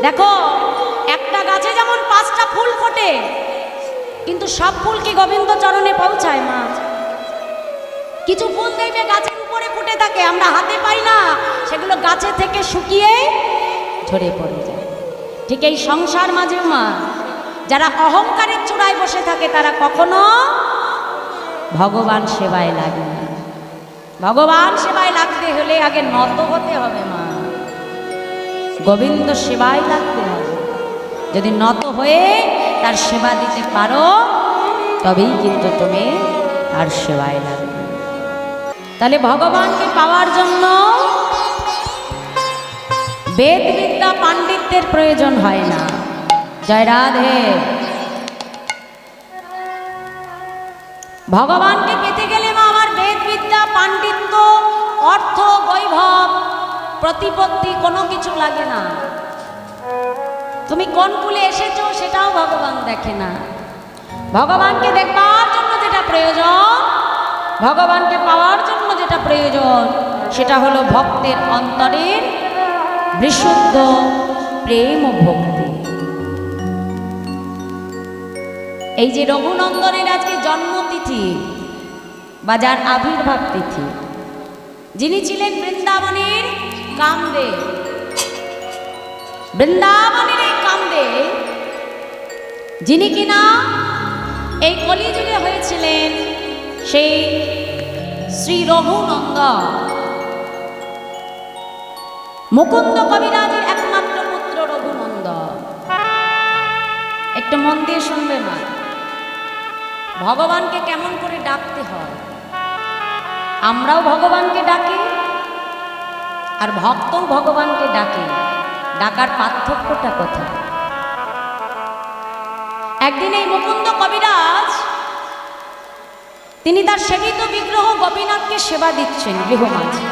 দেখো একটা গাছে যেমন 5টা ফুল ফোটে, কিন্তু সব ফুল কি গোবিন্দ চরণে পৌঁছায় মা? কিছু ফুল দেখবে গাছের উপরে ফুটে থাকে, আমরা হাতে পাই না, সেগুলো গাছে থেকে শুকিয়ে ঝরে পড়ে যায়। ঠিক এই সংসার মাঝেও মা, যারা অহংকারের চূড়ায় বসে থাকে তারা কখনো ভগবান সেবায় লাগে না। ভগবান সেবায় লাগতে হলে আগে নত হতে হবে মা, গোবিন্দ সেবায় লাগতে হবে। যদি নত হয়ে তার সেবা দিতে পারো তবেই কিন্তু তুমি তার সেবায় লাগবে। তাহলে ভগবানকে পাওয়ার জন্য বেদ বিদ্যা পাণ্ডিত্যের প্রয়োজন হয় না। জয় রাধে। ভগবানকে পেতে গেলে মা আমার বেদ বিদ্যা পাণ্ডিত্য অর্থ বৈভব প্রতিপত্তি কোনো কিছু লাগে না। তুমি কোন কুলে এসেছো সেটাও ভগবান দেখে না। ভগবানকে দেখবার জন্য যেটা প্রয়োজন, ভগবানকে পাওয়ার জন্য যেটা প্রয়োজন, সেটা হলো ভক্তের অন্তরের বিশুদ্ধ প্রেম ও ভক্তি। এই যে রঘুনন্দনের আজকে জন্মতিথি বা যার আবির্ভাব তিথি, যিনি ছিলেন বৃন্দাবনের কামদেব, বৃন্দাবনের এই কামদেব, যিনি কিনা এই কলিযুগে হয়েছিলেন সেই শ্রী রঘুনন্দন, মুকুন্দ কবিরাজের একমাত্র পুত্র রঘুনন্দন। একটু মন দিয়ে শুনবে মা, ভগবানকে কেমন করে ডাকতে হয়। আমরাও ভগবানকে ডাকি আর ভক্তও ভগবানকে ডাকে, ডাকার পার্থক্যটা কোথায়? একদিন এই মুকুন্দ কবিরাজ তিনি তার সেবিত বিগ্রহ গোপীনাথকে সেবা দিচ্ছেন গৃহমাঝে।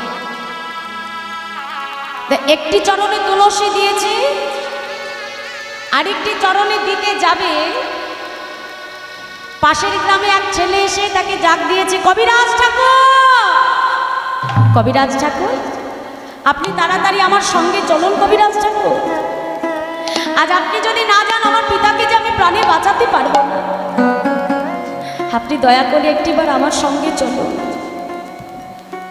একটি চরণে তুলসী দিয়েছে, আরেকটি চরণে দিতে যাবে, পাশের গ্রামে এক ছেলে এসে তাকে ডাক দিয়েছে, কবিরাজ ঠাকুর, কবিরাজ ঠাকুর আপনি তাড়াতাড়ি আমার সঙ্গে চলুন। কবিরাজ ঠাকুর, আজ আপনি যদি না যান আমার পিতাকে যে আমি প্রাণে বাঁচাতে পারবো না, আপনি দয়া করে একটিবার আমার সঙ্গে চলুন।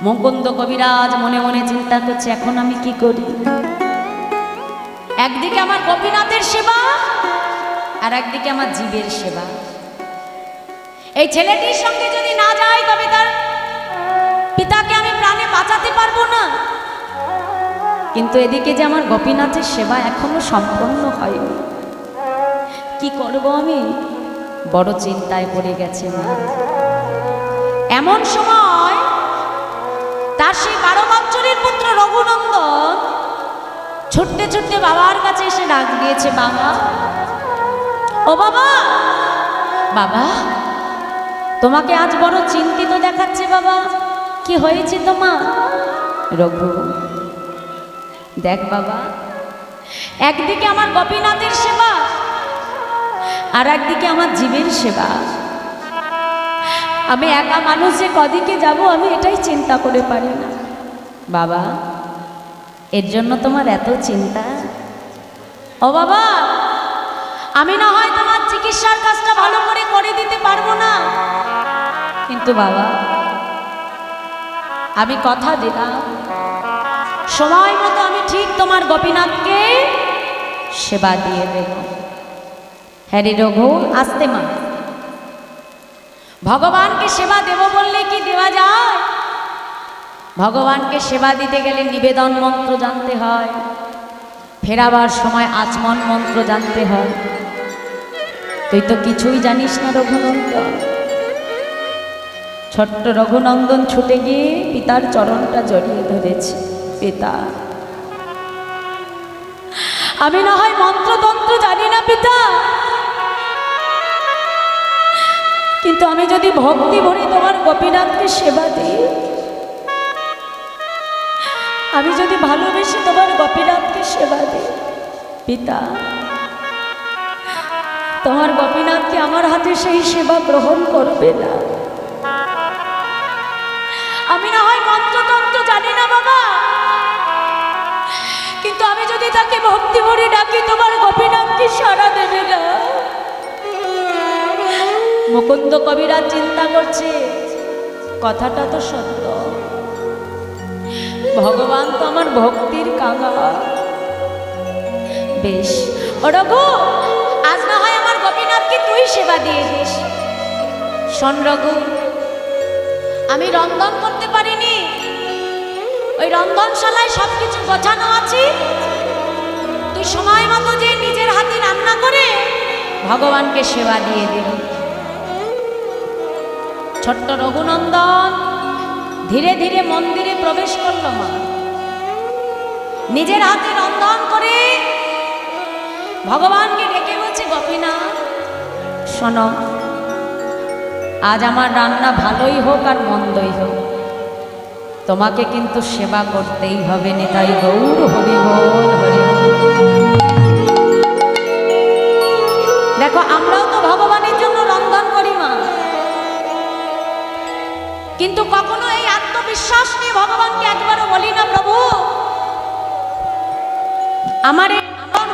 মুকুন্দ কবিরাজ মনে মনে চিন্তা করছে, এখন আমি কি করি? একদিকে আমার গোপীনাথের সেবা আর একদিকে আমার জীবের সেবা। এই ছেলেটির সঙ্গে যদি না যাই তবে তার পিতাকে আমি প্রাণে বাঁচাতে পারবো না, কিন্তু এদিকে যে আমার গোপীনাথের সেবা এখনো সম্পন্ন হয়নি, কি করব আমি? বড় চিন্তায় পড়ে গেছে মা। এমন সময় তার সেই 12 বছরের পুত্র রঘুনন্দন ছুটতে ছুটতে বাবার কাছে এসে ডাক দিয়েছে, বাবা, ও বাবা, বাবা তোমাকে আজ বড় চিন্তিত দেখাচ্ছে বাবা, কি হয়েছে তোমার? রঘু, দেখ বাবা, একদিকে আমার গোপীনাথের সেবা আর একদিকে আমার জীবের সেবা। আমি একা মানুষ যে কদিকে যাব আমি এটাই চিন্তা করে পারি না। বাবা, এর জন্য তোমার এত চিন্তা? ও বাবা, আমি না হয় তোমার চিকিৎসার কাজটা ভালো করে দিতে পারবো না, কিন্তু বাবা আমি কথা দিলাম সময় মতো আমি ঠিক তোমার গোপীনাথকে সেবা দিয়ে দেব। হ্যাঁ রে রঘু, আসতে মা, ভগবানকে সেবা দেব বললে কি দেওয়া যায়? ভগবানকে সেবা দিতে গেলে নিবেদন মন্ত্র জানতে হয়, ফেরাবার সময় আচমন মন্ত্র জানতে হয়। তুই তো কিছুই জানিস না রঘুনন্দন। ছোট্ট রঘুনন্দন ছুটে গিয়ে পিতার চরণটা জড়িয়ে ধরেছে। পিতা, আমি না হয় মন্ত্রতন্ত্র জানি না পিতা, কিন্তু আমি যদি ভক্তি ভরে তোমার গোপীনাথকে সেবা দিই, আমি যদি ভালোবেসে তোমার গোপীনাথকে সেবা দিই, পিতা তোমার গোপীনাথকে আমার হাতে সেই সেবা গ্রহণ করবে না। আমি না হয় মন্ত্রতন্ত্র জানি না বাবা, কিন্তু আমি যদি তাকে ভক্তি ভরে ডাকি তোমার মুকুন্দ কবিরাজ চিন্তা করছে, কথাটা তো সত্য, ভগবান তো আমার ভক্তির কাঙাল। বেশ ও রঘু, আজ না হয় আমার গোপীনাথকে তুই সেবা দিয়ে দিস। শোন রঘু, আমি রন্ধন করতে পারিনি, ওই রন্ধনশালায় সবকিছু গোছানো আছে, তুই সময় মতো যে নিজের হাতে রান্না করে ভগবানকে সেবা দিয়ে দিবি। ছোট্ট রঘুনন্দন ধীরে ধীরে মন্দিরে প্রবেশ করল। মা নিজের হাতে রন্ধন করে ভগবানকে ডেকে বলছে, গোপীনাথ শোনো, আজ আমার রান্না ভালোই হোক আর মন্দই হোক, তোমাকে কিন্তু সেবা করতেই হবে। নিতাই গৌর হরি বল, হরি বল। দেখো, আমরাও তো ভগবানের জন্য রন্ধন করি মা, কিন্তু কখনো এই আত্মবিশ্বাস নিয়ে ভগবানকে একবারও বলি না, প্রভু আমার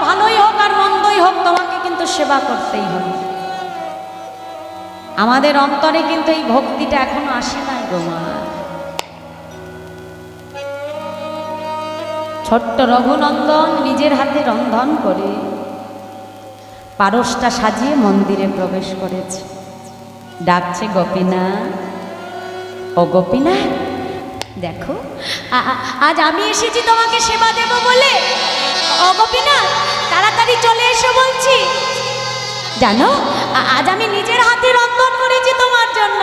ভালোই হোক আর মন্দই হোক, তোমাকে কিন্তু সেবা করতেই হবে। আমাদের অন্তরে কিন্তু এই ভক্তিটা এখনো আসে নাই গো মা। ছোট্ট রঘুনন্দন নিজের হাতে রন্ধন করে পারসটা সাজিয়ে মন্দিরে প্রবেশ করেছে। ডাকছে, গোপীনাথ ও গোপীনাথ, দেখো আজ আমি এসেছি তোমাকে সেবা দেব বলে। ও গোপীনাথ, তাড়াতাড়ি চলে এসো বলছি। জানো, আজ আমি নিজের হাতে রন্ধন করেছি তোমার জন্য,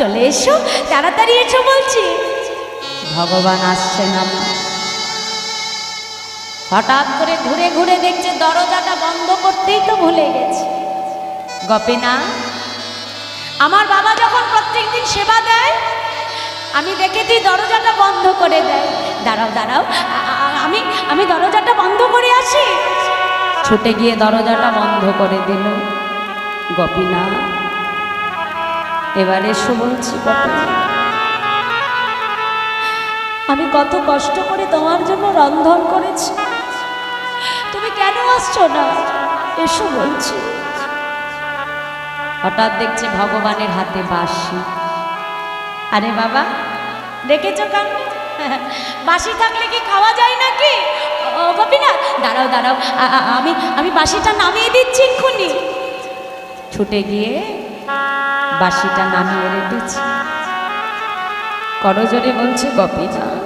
চলে এসো, তাড়াতাড়ি এসো বলছি। ভগবান আসছে না। হঠাৎ করে ঘুরে ঘুরে দেখছে দরজাটা বন্ধ করতেই তো ভুলে গেছে। গোপীনাথ, আমার বাবা যখন প্রত্যেকদিন সেবা দেয় আমি দেখেছি দরজাটা বন্ধ করে দেয়। দাঁড়াও দাঁড়াও, আমি দরজাটা বন্ধ করে আসি। ছুটে গিয়ে দরজাটা বন্ধ করে দিল। গোপীনাথ, এবারে এসো বলছি। গোপীনাথ, আমি কত কষ্ট করে তোমার জন্য রন্ধন করেছি, তুমি কেন আসছো না? এসো বলছি। হঠাৎ দেখছে ভগবানের হাতে বাঁশি। আরে বাবা, দেখেছো কেন? বাঁশি থাকলে কি খাওয়া যায় নাকি? ও গোপীনাথ, দাঁড়াও দাঁড়াও, আমি বাঁশিটা নামিয়ে দিচ্ছি এক্ষুনি। ছুটে গিয়ে বাঁশিটা নামিয়ে রেখেছি। করজোরে বলছে, গোপীনাথ,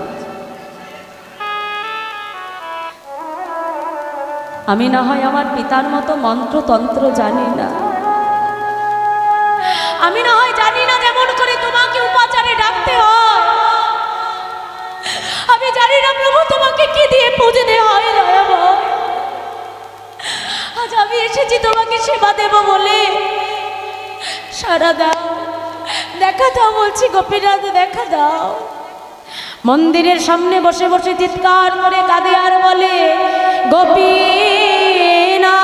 আমি না হয় আমার পিতার মতো মন্ত্রতন্ত্র জানি না, আমি না হয় জানি না যেমন করে তোমাকে উপাচারে ডাকতে হয়, আমি জানি না প্রভু তোমাকে কি দিয়ে পূজনে হয়। আজ আমি এসেছি তোমাকে সেবা দেব বলে, সারা দাও, দেখা দাও বলছি। গোপীনাথ, দেখা দাও। মন্দিরের সামনে বসে বসে চিৎকার করে কাঁদে আর বলে, গোপীনাথ,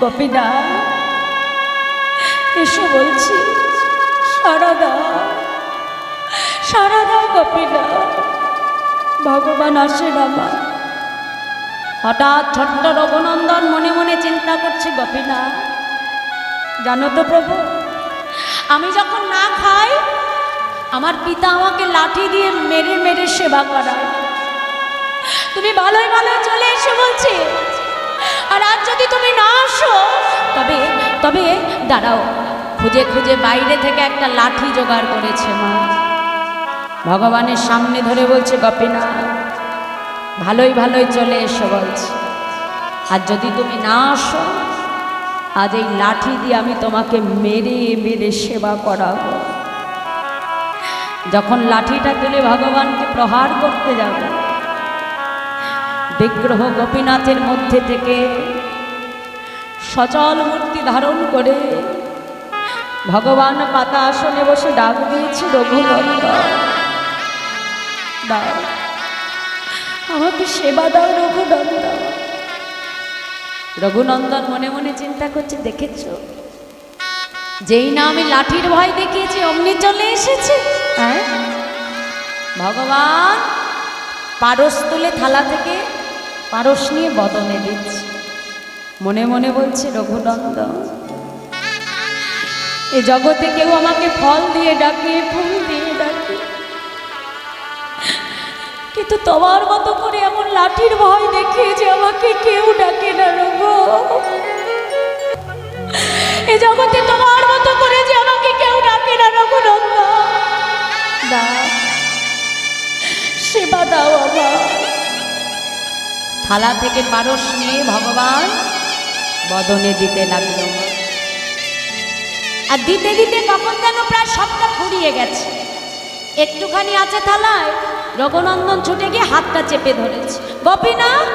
গোপীনাথ, এসো বলছি। সারা দাও, সারা দাও গোপীনাথ, ভগবান আসে বাবা। হঠাৎ ছোট্ট রঘুনন্দন মনে মনে চিন্তা করছে, গোপীনাথ জানো তো প্রভু, আমি যখন না খাই আমার পিতা আমাকে লাঠি দিয়ে মেরে মেরে সেবা করায়, তুমি ভালোই ভালোই চলে এসো বলছি। আর আজ যদি তুমি না আসো তবে তবে দাঁড়াও, খুঁজে খুঁজে বাইরে থেকে একটা লাঠি জোগাড় করেছে মা। ভগবানের সামনে ধরে বলছে, গোপীনাথ ভালোই ভালোই চলে এসো বলছি। আর যদি তুমি না আসো, আজ এই লাঠি দিয়ে আমি তোমাকে মেরে মেরে সেবা করাবো। যখন লাঠিটা তুলে ভগবানকে প্রহার করতে যাবে, বিগ্রহ গোপীনাথের মধ্যে থেকে সচল মূর্তি ধারণ করে ভগবান পাতা আসনে বসে ডাক দিয়েছে, রঘুনন্দন দাও, আমাকে সেবা দাও রঘুনন্দন। রঘুনন্দন মনে মনে চিন্তা করছে, দেখেছ যেই না আমি লাঠির ভয় দেখিয়েছি অমনি চলে এসেছে। হ্যাঁ, ভগবান পারস তুলে থালা থেকে পারস নিয়ে বদনে দিচ্ছে। মনে মনে বলছে, রঘুনন্দন এ জগতে কেউ আমাকে ফল দিয়ে ডাকে, ফুল দিয়ে ডাকে, কিন্তু তোমার মতো করে এমন লাঠির ভয় দেখে যে আমাকে কেউ ডাকে না রঘু। এ জগতে তোমার মতো করে যে আমাকে কেউ ডাকে না রঘুনন্দন, দাও সেবা দাও আমার। থালা থেকে পারস নিয়ে ভগবান বদনে দিতে লাগলো। আর দিতে দিতে কখন যেন প্রায় সবটা ফুরিয়ে গেছে, একটুখানি আছে থালায়। রঘুনন্দন ছুটে গিয়ে হাতটা চেপে ধরেছে। গোপীনাথ,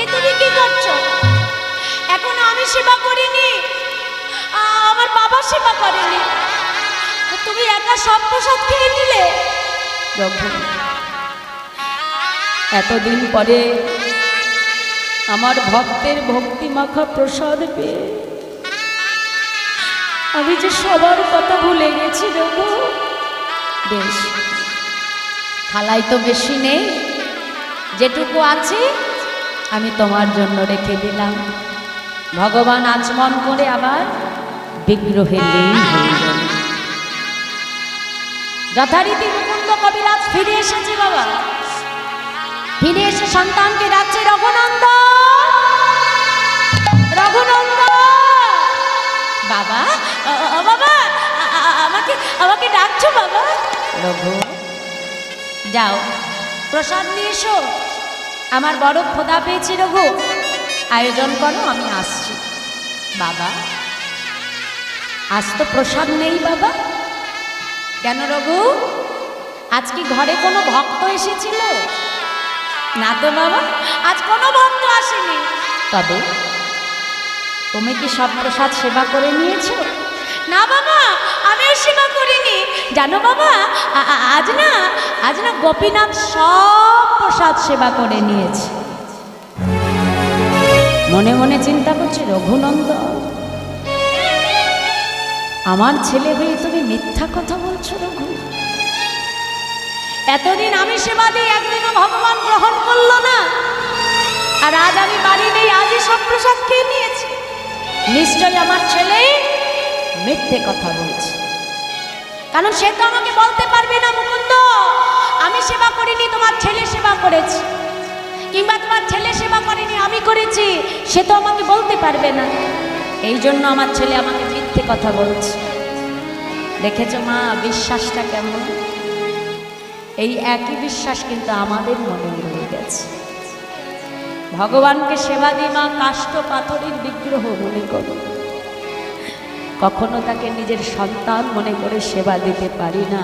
এ তুমি কি করছো? এখন আমি সেবা করিনি, আমার বাবা সেবা করেনি, তুমি একা সব প্রসাদ খেয়ে নিলে। রঘু, এতদিন পরে আমার ভক্তের ভক্তি মাখা প্রসাদ পেয়ে আমি যে সবার কথা ভুলে গেছি রঘু। বেশ, থালায় তো বেশি নেই, যেটুকু আছে আমি তোমার জন্য রেখে দিলাম। ভগবান আচমন করে আবার বিগ্রহে লীন হয়ে গেল। যথারীতি মুকুন্দ কবিরাজ ফিরে এসেছে বাবা, ফিরে এসে সন্তানকে ডাকছে, রঘুনন্দন রঘুনন্দন। বাবা, বাবা আমাকে আমাকে ডাকছো বাবা? রঘু, যাও প্রসাদ নিয়ে এসো, আমার বড় ক্ষুধা পেয়েছে রঘু, আয়োজন করো, আমি আসছি। বাবা, আজ তো প্রসাদ নেই বাবা। কেন রঘু, আজ কি ঘরে কোনো ভক্ত এসেছিল? না তো বাবা, আজ কোনো ভক্ত আসেনি। তবে তুমি কি সব প্রসাদ সেবা করে নিয়েছো? না বাবা, আমিও সেবা করিনি। জানো বাবা, আজ না গোপীনাথ সব প্রসাদ সেবা করে নিয়েছে। মনে মনে চিন্তা করছে, রঘুনন্দন আমার ছেলে হয়ে তুমি মিথ্যা কথা বলছো রঘু। এতদিন আমি সেবা দিই, একদিনও ভগবান গ্রহণ করলো না, আর আজ আমি বাড়ি নেই, আজই সব প্রসাদ খেয়ে নিয়েছি। নিশ্চয়ই আমার ছেলে মিথ্যে কথা বলছে, কারণ সে তো আমাকে বলতে পারবে না, মুকুন্দ আমি সেবা করিনি, তোমার ছেলে সেবা করেছে, কিংবা তোমার ছেলে সেবা করেনি আমি করেছি, সে তো আমাকে বলতে পারবে না। এই জন্য আমার ছেলে আমাকে মিথ্যে কথা বলছে। দেখেছো মা, বিশ্বাসটা কেমন? এই একই বিশ্বাস কিন্তু আমাদের মনে রয়ে গেছে। ভগবানকে সেবা দিই মা, কাষ্ঠ পাথরের বিগ্রহ মনে করো, কখনো তাকে নিজের সন্তান মনে করে সেবা দিতে পারি না।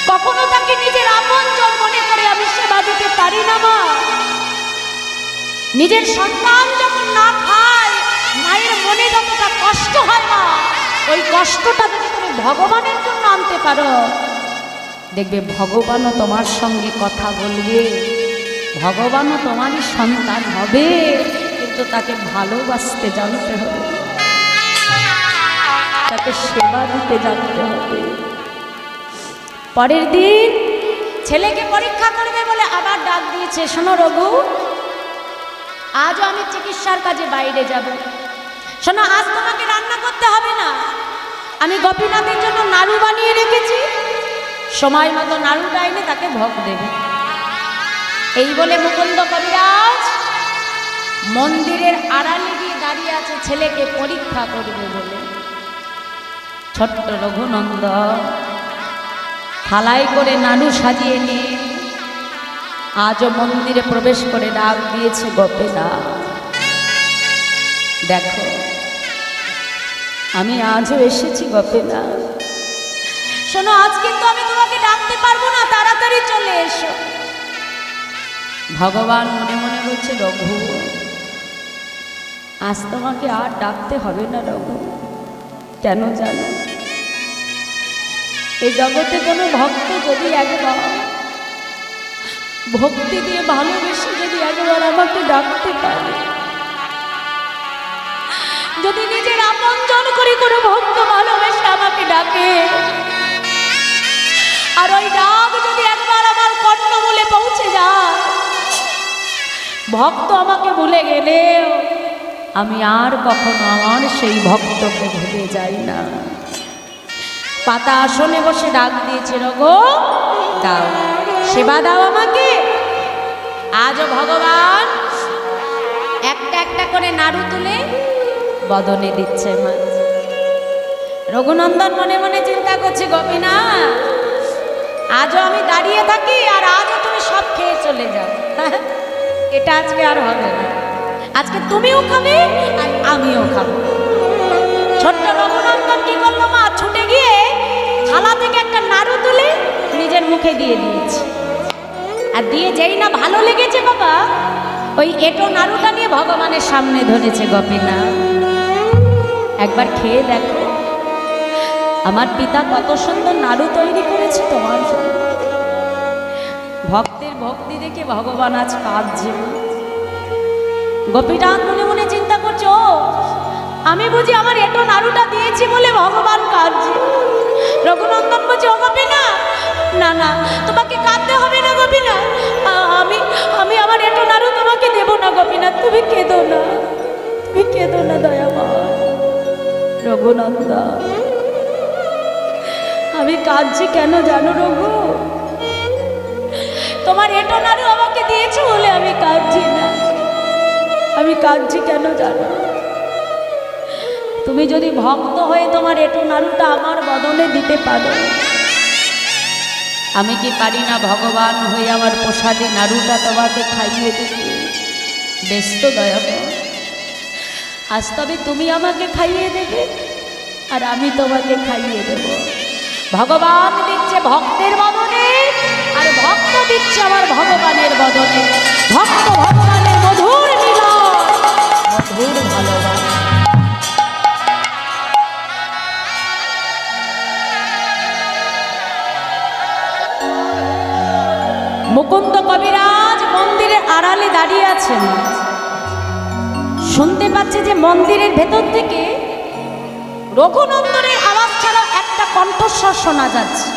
কখনো তাকে নিজের আপনজন মনে করে আমি সেবা দিতে পারি না মা। নিজের সন্তান যখন না খায়, মায়ের মনে যতটা কষ্ট হয় মা, ওই কষ্টটা যদি তুমি ভগবানের জন্য আনতে পারো, দেখবে ভগবানও তোমার সঙ্গে কথা বলবে, ভগবানও তোমারই সন্তান হবে, কিন্তু তাকে ভালোবাসতে জানতে হবে, তাকে সেবা দিতে জানতে হবে। পরের দিন ছেলেকে পরীক্ষা করবে বলে আবার ডাক দিয়েছে, শোনো রঘু, আজও আমি চিকিৎসার কাজে বাইরে যাব। শোনো, আজ তোমাকে রান্না করতে হবে না, আমি গোপীনাথের জন্য নাড়ু বানিয়ে রেখেছি, সময় মতো নাড়ুটা এনে তাকে ভোগ দেবে। এই বলে মুকুন্দ কবিরাজ মন্দিরের আড়ালে গিয়ে দাঁড়িয়ে আছে ছেলেকে পরীক্ষা করবে বলে। ছোট্ট রঘুনন্দন থালায় করে নাড়ু সাজিয়ে নিয়ে আজও মন্দিরে প্রবেশ করে ডাক দিয়েছে, গোপীনাথ দেখো আমি আজও এসেছি গোপীনাথ। শোনো, আজ কিন্তু আমি তোমাকে ডাকতে পারবো না, তাড়াতাড়ি চলে এসো। ভগবান মনে মনে বলছে, রঘু আজ তোমাকে আর ডাকতে হবে না রঘু। কেন জানো, এই জগতে কোনো ভক্ত যদি একবার ভক্তি দিয়ে ভালোবেসে যদি একবার আমাকে ডাকতে পারে, যদি নিজের আপনজন করে কোনো ভক্ত ভালোবেসে আমাকে ডাকে, আর ওই ডাক যদি একবার আমার কর্ণমূলে পৌঁছে যায়, ভক্ত আমাকে ভুলে গেলেও আমি আর কখনো আমার সেই ভক্তকে ভুলে যাই না। পাতা আসনে বসে ডাক দিয়েছে, রঘু দাও, সেবা দাও আমাকে। আজও ভগবান একটা একটা করে নাড়ু তুলে বদনে দিচ্ছে মা। রঘুনন্দন মনে মনে চিন্তা করছে, গোপীনাথ আজও আমি দাঁড়িয়ে থাকি আর আজও তুমি সব খেয়ে চলে যাও। এটা আজকে আর হবে না, আজকে তুমিও খাবে আর আমিও খাবো। ছোট্ট রঘুনন্দন কি করলো মা, ছুটে গিয়ে থালা থেকে একটা নাড়ু তুলে নিজের মুখে দিয়ে দিয়েছে। আর দিয়ে যেই না ভালো লেগেছে বাবা, ওই এটো নাড়ুটা নিয়ে ভগবানের সামনে ধরেছে। গোপীনাথ একবার খেয়ে দেখো, আমার পিতা কত সুন্দর নাড়ু তৈরি করেছে তোমার জন্য। ভক্তের ভক্তি দেখে ভগবান আজ কাঁদছে। গোপীনাথ মনে মনে চিন্তা করছে, ও আমি বুঝি আমার এটো নাড়ুটা দিয়েছি বলে ভগবান কাঁদছে। রঘুনন্দন বলছে, ও গোপীনাথ না না, তোমাকে কাঁদতে হবে না গোপীনাথ, আমি আমার এটো নাড়ু তোমাকে দেব না গোপীনাথ, তুমি কেঁদো না, তুমি কেঁদো না দয়াময়। রঘুনন্দন আমি কাঁদছি কেন জানো রঘু, তোমার এটো নাড়ু আমাকে দিয়েছো বলে আমি কাঁদছি না। আমি কাঁদছি কেন জানো, তুমি যদি ভক্ত হয়ে তোমার এটো নাড়ুটা আমার বদলে দিতে পারো, আমি কি পারি না ভগবান হয়ে আমার প্রসাদে নাড়ুটা তোমাকে খাইয়ে দিতে? বেশ তো দয়াময়, আজ তবে তুমি আমাকে খাইয়ে দেবে আর আমি তোমাকে খাইয়ে দেব। ভগবান দিচ্ছে ভক্তের বদনে আর ভক্ত দিচ্ছে আমার ভগবানের বদনে। ভক্ত ভগবানের মধুর মিলন, মধুর ভালোবাসা। মুকুন্দ কবিরাজ মন্দিরের আড়ালে দাঁড়িয়ে আছেন, শুনতে পাচ্ছে যে মন্দিরের ভেতর থেকে রঘুনন্দনের আওয়াজ ছাড়া একটা কণ্ঠস্বর শোনা যাচ্ছে।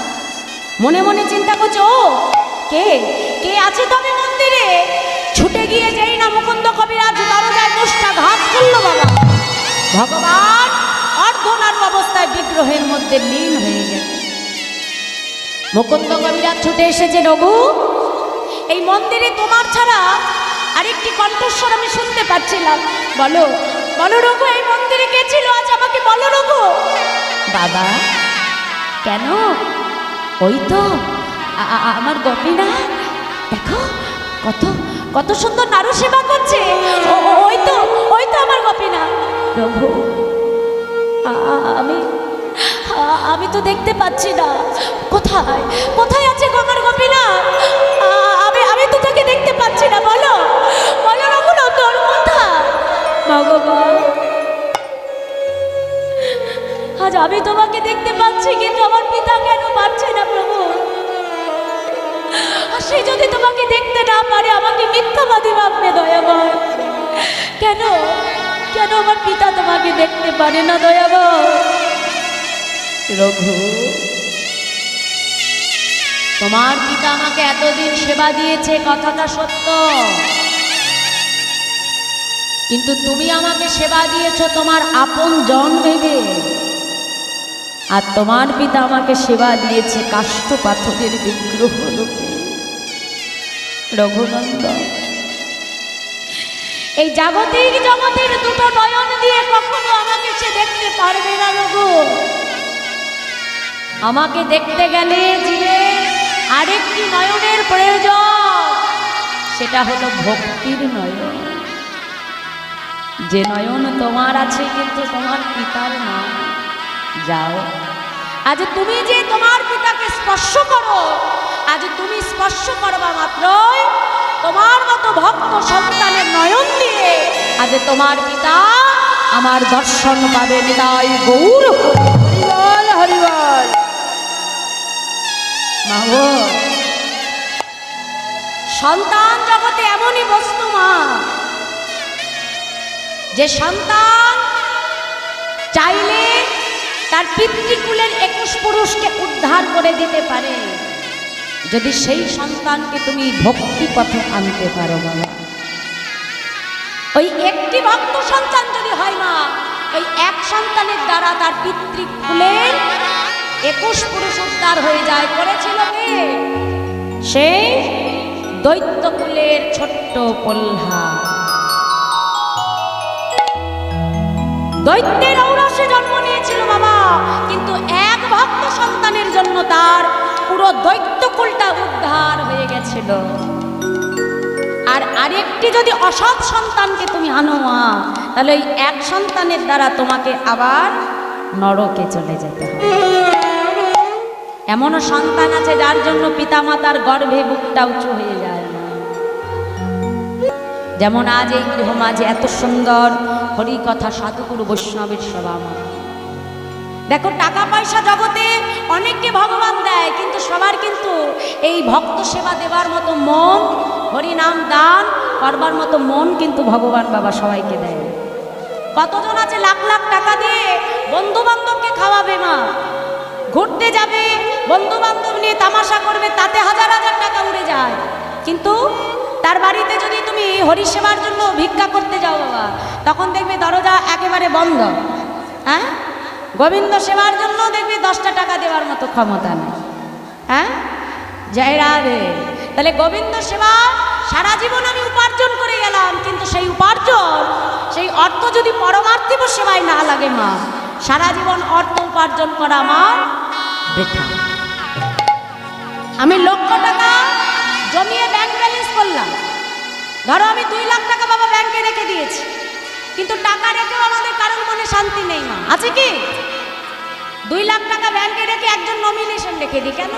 মনে মনে চিন্তা করছে, ও কে কে আছে তবে মন্দিরে? ছুটে গিয়ে যেই না মুকুন্দ কবিরাজ দরজায় মুষ্টাঘাত করলো বাবা, ভগবান অর্ধনারী অবস্থায় বিগ্রহের মধ্যে লীন হয়ে গেল। মুকুন্দ কবিরাজ ছুটে এসেছে, রঘু এই মন্দিরে তোমার ছাড়া আরেকটি কণ্ঠস্বর আমি শুনতে পাচ্ছিলাম, বলো বলো রঘু এই মন্দিরে কে ছিল আজ আমাকে বলো রঘু। বাবা কেন, ওই তো আমার গোপীনাথ, দেখো কত কত সুন্দর নাড়ু সেবা করছে, ওই তো আমার গোপীনাথ। রঘু আমি তো দেখতে পাচ্ছি না, কোথায় কোথায় আছে আমার গোপীনাথ? আমি তো তাকে দেখতে পাচ্ছি না, বলো বলো রঘুনাথ তোর কোথায়? ভগবান আজ আমি তোমাকে দেখতে পাচ্ছি, কিন্তু আমার পিতা কেন পাচ্ছে না প্রভু? সে যদি তোমাকে দেখতে না পারে আমাকে মিথ্যাবাদী ভাববে দয়াময়। কেন কেন আমার পিতা তোমাকে দেখতে পারে না দয়াময়? রঘু তোমার পিতা আমাকে এতদিন সেবা দিয়েছে, কথাটা সত্য, কিন্তু তুমি আমাকে সেবা দিয়েছো তোমার আপন জন ভেবে, আর তোমার পিতা আমাকে সেবা দিয়েছে কাষ্ঠ পাথরের বিগ্রহ রূপে। রঘুনন্দন এই জাগতিক জগতের দুটো নয়ন দিয়ে কখনো আমাকে সে দেখতে পারবে না রঘু। আমাকে দেখতে গেলে জীবের আরেকটি নয়নের প্রয়োজন, সেটা হলো ভক্তির নয়ন। যে নয়ন তোমার আছে কিন্তু তোমার পিতার না। যাও আজ তুমি যে তোমার পিতাকে স্পর্শ করো, আজ তুমি স্পর্শ করবা মাত্রই তোমার মতো ভক্ত সন্তানের নয়ন দিয়ে আজ তোমার পিতা আমার দর্শন পাবে। নিতাই গৌর হরিবল হরিবল। মা গো, সন্তান জগতে এমনই বস্তু মা, যে সন্তান চাইলে তার পিতৃকুলের 21 পুরুষকে উদ্ধার করে দিতে পারে, যদি সেই সন্তানকে তুমি ভক্তি পথে আনতে পারো বাবা। ওই একটি ভক্ত সন্তান যদি হয় মা, ওই এক সন্তানের দ্বারা তার পিতৃকুলের 21 পুরুষ উদ্ধার হয়ে যায়। করেছিল কে? সেই দৈত্যকুলের ছোট্ট পল্হা। দৈত্যের ঔরসে জন্ম নিয়েছিল বাবা, কিন্তু এক ভক্ত সন্তানের জন্য তার পুরো দৈত্যকুলটা উদ্ধার হয়ে গেছিল। আর আরেকটি যদি অসৎ সন্তানকে তুমি আনো মা, তাহলে ওই এক সন্তানের দ্বারা তোমাকে আবার নরকে চলে যেতে হবে। এমনও সন্তান আছে যার জন্য পিতামাতার গর্ভে বুকটা উঁচু হয়ে যায় না। যেমন আজ এই গৃহ মাঝে এত সুন্দর হরিকথা সাধুগুরু বৈষ্ণবের সেবা মা। দেখো, টাকা পয়সা জগতে অনেককে ভগবান দেয়, কিন্তু সবার কিন্তু এই ভক্ত সেবা দেবার মতো মন, হরিনাম দান করবার মতো মন কিন্তু ভগবান বাবা সবাইকে দেয়। কতজন আছে লাখ লাখ টাকা দিয়ে বন্ধু বান্ধবকে খাওয়াবে মা, ঘুরতে যাবে, বন্ধু বান্ধব নিয়ে তামাশা করবে, তাতে হাজার হাজার টাকা উড়ে যায়। কিন্তু তার বাড়িতে যদি তুমি হরিসেবার জন্য ভিক্ষা করতে যাও বাবা, তখন দেখবে দরজা একেবারে বন্ধ। হ্যাঁ, গোবিন্দ সেবার জন্য দেখবে 10টা টাকা দেওয়ার মতো ক্ষমতা নেই। হ্যাঁ, জয় রাধে। তাহলে গোবিন্দ সেবা সারা জীবন আমি উপার্জন করে গেলাম, কিন্তু সেই উপার্জন, সেই অর্থ যদি পরমার্থিক সেবায় না লাগে মা, সারা জীবন অর্থ উপার্জন করা আমার বৃথা। আমি লক্ষ টাকা জমিয়ে ব্যাংক ব্যালেন্স করলাম, ধরো আমি 2 লাখ টাকা বাবা ব্যাংকে রেখে দিয়েছি, কিন্তু টাকা রেখেও আমাদের কারোর মনে শান্তি নেই মা, আছে কি? 2 লাখ টাকা ব্যাংকে রেখে একজন নমিনেশন রেখে দিই, কেন?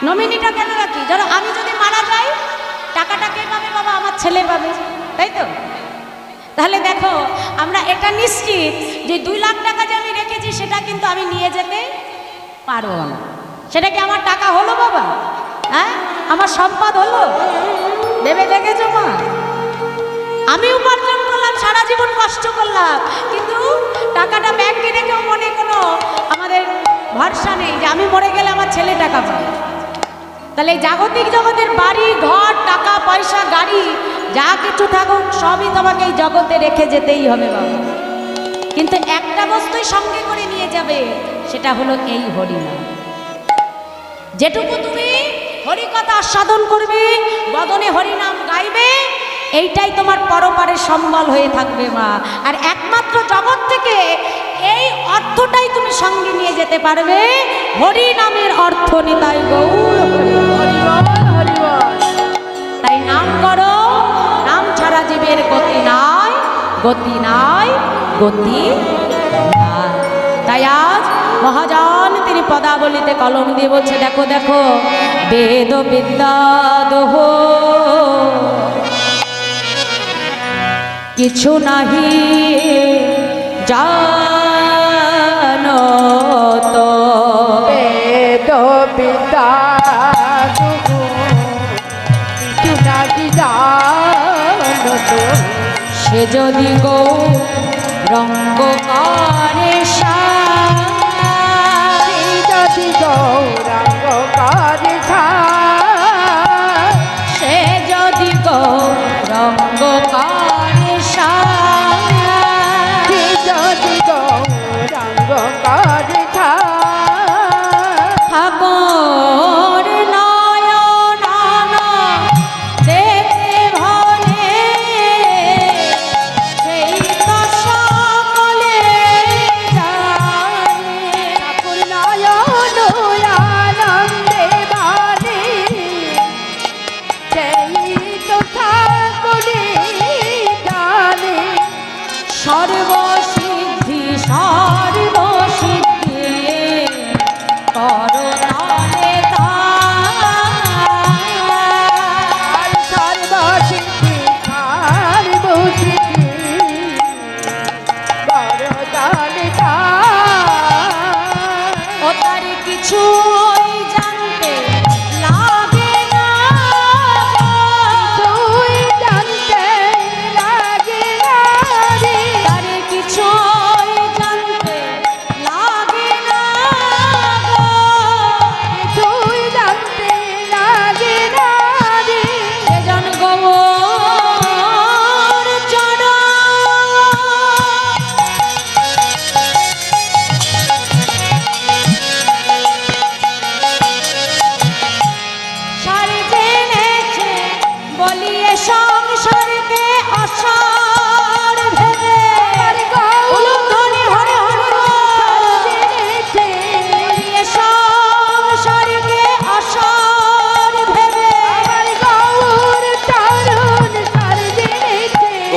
নমিনিটা কেন রাখি? ধরো আমি যদি মারা যাই, টাকাটা কে পাবে বাবা? আমার ছেলে পাবে, তাই তো? তাহলে দেখো, আমরা এটা নিশ্চিত যে 2 লাখ টাকা যে আমি রেখেছি সেটা কিন্তু আমি নিয়ে যেতে পারবো না। সেটা কি আমার টাকা হলো বাবা? হ্যাঁ, আমার সম্পদ হলো? ভেবে দেখেছো মা? আমি উপার্জন করলাম, সারা জীবন কষ্ট করলাম, কিন্তু টাকাটা ব্যাংকে রেখেও মনে কোনো আমাদের ভরসা নেই যে আমি মরে গেলে আমার ছেলে টাকা পাবে। তাহলে জাগতিক জগতের বাড়ি ঘর, টাকা পয়সা, গাড়ি, যা কিছু থাকুক সবই তোমাকে এই জগতে রেখে যেতেই হবে বাবা। কিন্তু একটা বস্তুই সঙ্গে করে নিয়ে যাবে, সেটা হলো এই হরিনাম। যেটুকু তুমি হরিকথা আস্বাদন করবে, বদনে হরিনাম গাইবে, এইটাই তোমার পরপারের সম্বল হয়ে থাকবে মা। আর একমাত্র জগৎ থেকে এই অর্থটাই তুমি সঙ্গে নিয়ে যেতে পারবে, হরিনামের অর্থ। নিতাই গৌর হরিবল হরিবল। তাই নাম করো, নাম ছাড়া জীবের গতি নাই, গতি নাই, গতি নাই। তাই আজ মহাজন তিনি পদাবলিতে কলম দিয়ে বলছে, দেখো দেখো, বেদ বিদ্যা দোহ কিছু নাহি জানো তো, বেদ বিদ্যা কিছু নাহি জানো তো, সে যদি গৌরঙ্গ করে যদি গৌরাঙ্গ করে সে যদি গৌরঙ্গ করে যদি গৌরাঙ্গ করে ঠাকুর নয়ন দেখে ভরে, সেই তো সকলে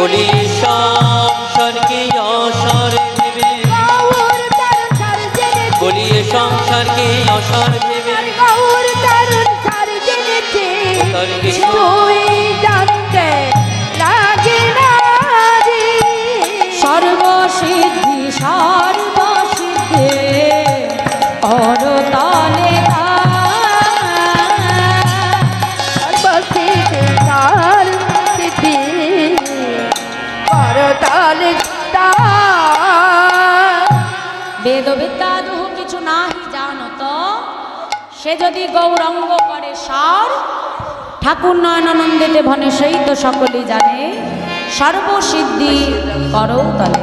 বলি সংসারকে অসার ভেবে গৌর তরুণ সার জেনেছে বলি সংসারকে অসার ভেবে গৌর তরুণ সার জেনেছে তার কিছু তুই জানতে লাগে না রে। সর্বসিদ্ধি সর্বসিদ্ধি করতলে সর্বসিদ্ধি সর্বসিদ্ধি করতালে বেদ বিদ্যা দুহ কিছু নাহি জানত সে যদি গৌরঙ্গ করে সার ঠাকুর নয়নানন্দেতে ভনে সেই তো সকলেই জানে সর্বসিদ্ধি করো তলে